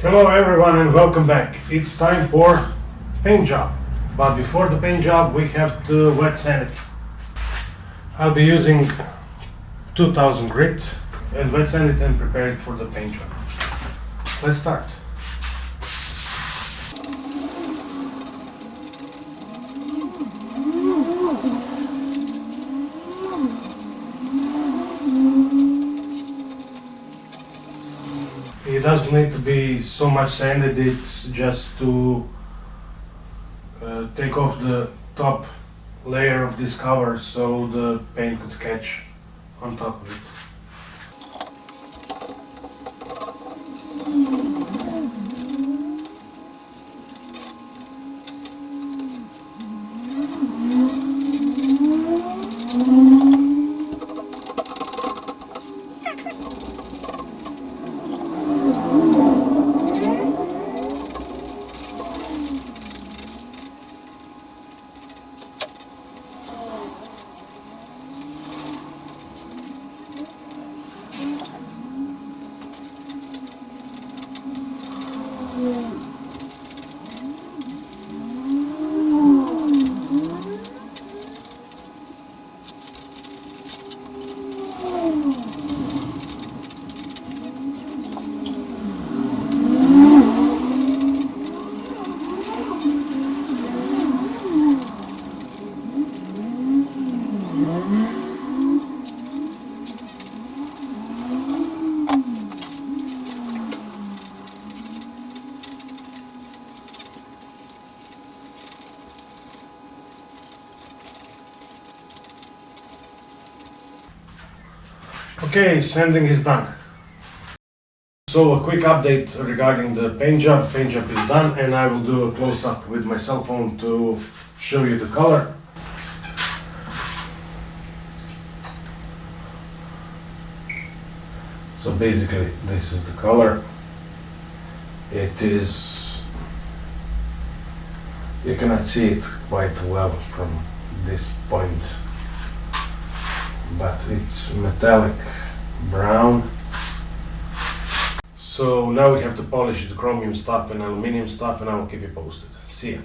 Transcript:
Hello everyone and welcome back. It's time for paint job. But before the paint job we have to wet sand it. I'll be using 2000 grit and wet sand it and prepare it for the paint job. Let's start. It doesn't need to be so much sanded, it's just to take off the top layer of this cover so the paint could catch on top of it. Okay, sanding is done. So a quick update regarding the paint job. Paint job is done and I will do a close-up with my cell phone to show you the color. So basically this is the color. It is, you cannot see it quite well from this point, but it's metallic brown. So now we have to polish the chromium stuff and aluminum stuff and I will keep you posted. See ya.